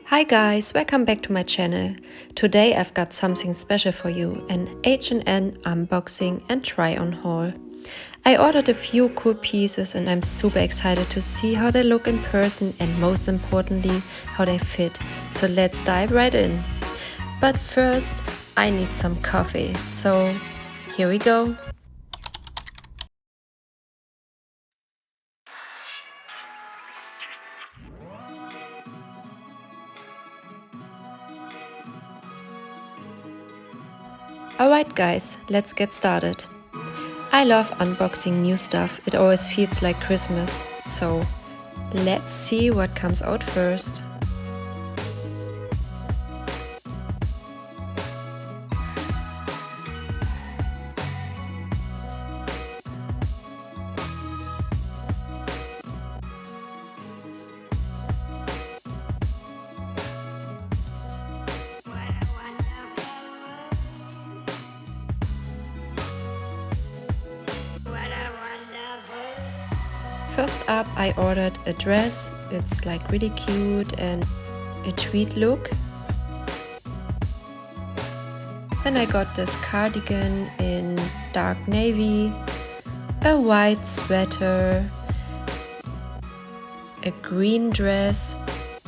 Hi guys, welcome back to my channel. Today I've got something special for you, an H&M unboxing and try on haul. I ordered a few cool pieces and I'm super excited to see how they look in person and most importantly how they fit. So let's dive right in. But first I need some coffee, so here we go. Alright guys, let's get started. I love unboxing new stuff, it always feels like Christmas, so let's see what comes out first. First up, I ordered a dress. It's like really cute and a tweed look. Then I got this cardigan in dark navy, a white sweater, a green dress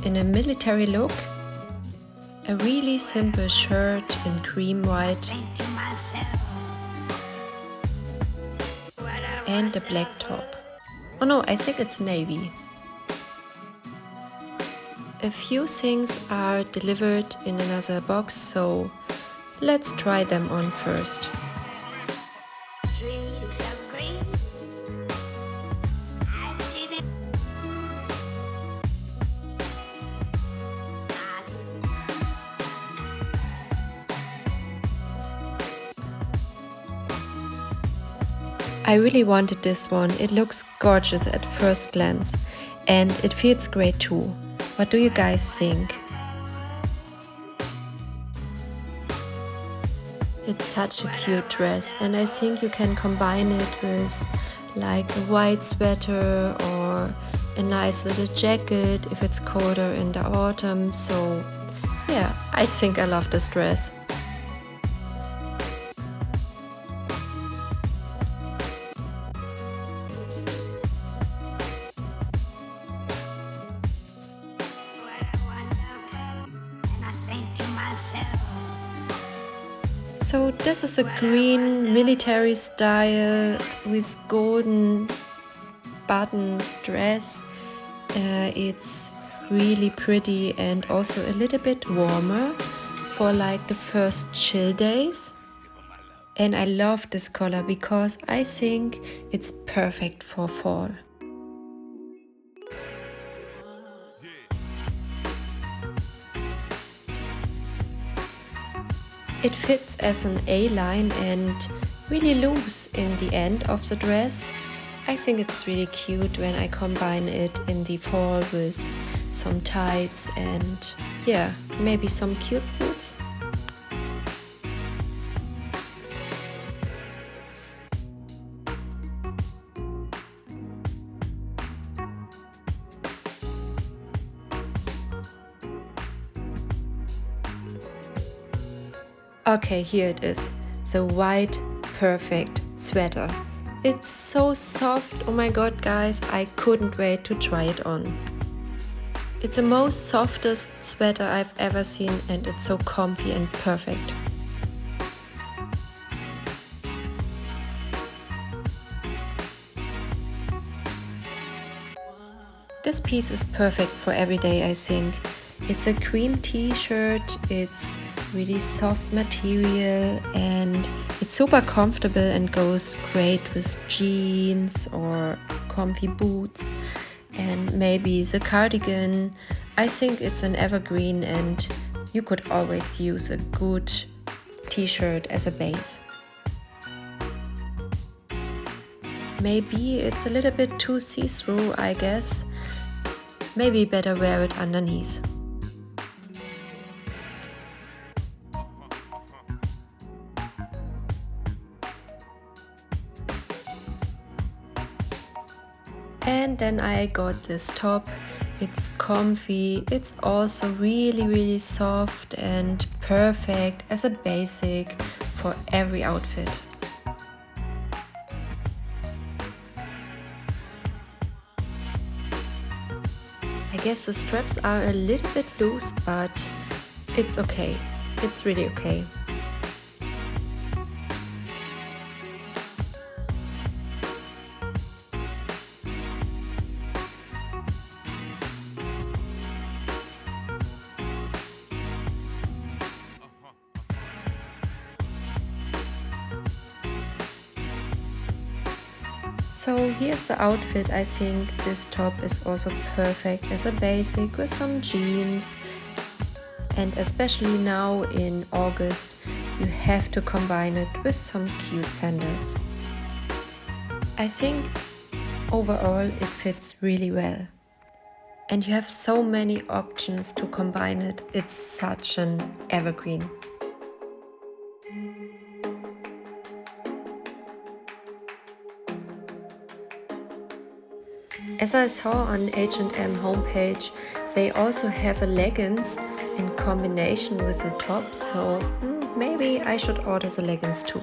in a military look, a really simple shirt in cream white, and a black top. Oh no, I think it's navy. A few things are delivered in another box, so let's try them on first. I really wanted this one, it looks gorgeous at first glance and it feels great too. What do you guys think? It's such a cute dress and I think you can combine it with like a white sweater or a nice little jacket if it's colder in the autumn. So yeah, I think I love this dress. So this is a green military style with golden buttons dress. It's really pretty and also a little bit warmer for like the first chill days. And I love this color because I think it's perfect for fall. It fits as an A-line and really loose in the end of the dress. I think it's really cute when I combine it in the fall with some tights and yeah, maybe some cute boots. Okay, here it is, the white perfect sweater. It's so soft, oh my god guys, I couldn't wait to try it on. It's the most softest sweater I've ever seen and it's so comfy and perfect. This piece is perfect for every day, I think. It's a cream t-shirt, it's really soft material and it's super comfortable and goes great with jeans or comfy boots and maybe the cardigan. I think it's an evergreen and you could always use a good t-shirt as a base. Maybe it's a little bit too see-through, I guess. Maybe better wear it underneath. And then I got this top It's comfy, it's also really soft and perfect as a basic for every outfit. I guess the straps are a little bit loose, but it's okay. It's really okay. So here's the outfit. I think this top is also perfect as a basic with some jeans, and especially now in August you have to combine it with some cute sandals. I think overall it fits really well, and you have so many options to combine it. It's such an evergreen. As I saw on H&M homepage, they also have a leggings in combination with the top, so maybe I should order the leggings too.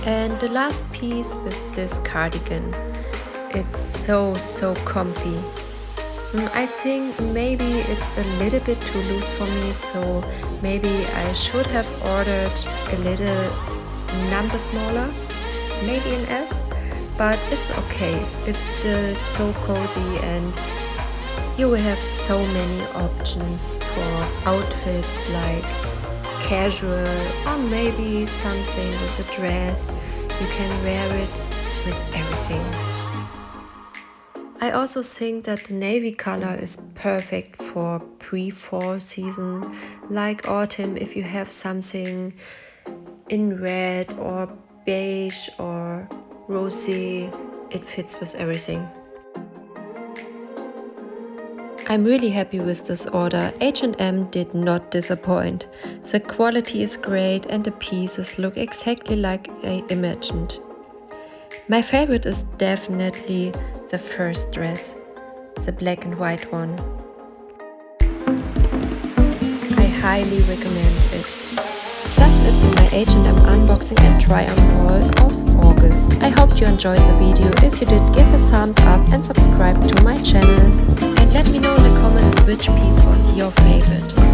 And the last piece is this cardigan. It's so comfy. I think maybe it's a little bit too loose for me, so maybe I should have ordered a little number smaller, maybe an S, but it's okay. It's still so cozy, and you will have so many options for outfits like casual or maybe something with a dress. You can wear it with everything. I also think that the navy color is perfect for pre-fall season, like autumn. If you have something in red or beige or rosy, it fits with everything. I'm really happy with this order. H&M did not disappoint. The quality is great and the pieces look exactly like I imagined. My favorite is definitely the first dress, the black and white one. I highly recommend it. That's it for my H&M unboxing and try-on haul of August. I hope you enjoyed the video. If you did, give a thumbs up and subscribe to my channel. And let me know in the comments which piece was your favorite.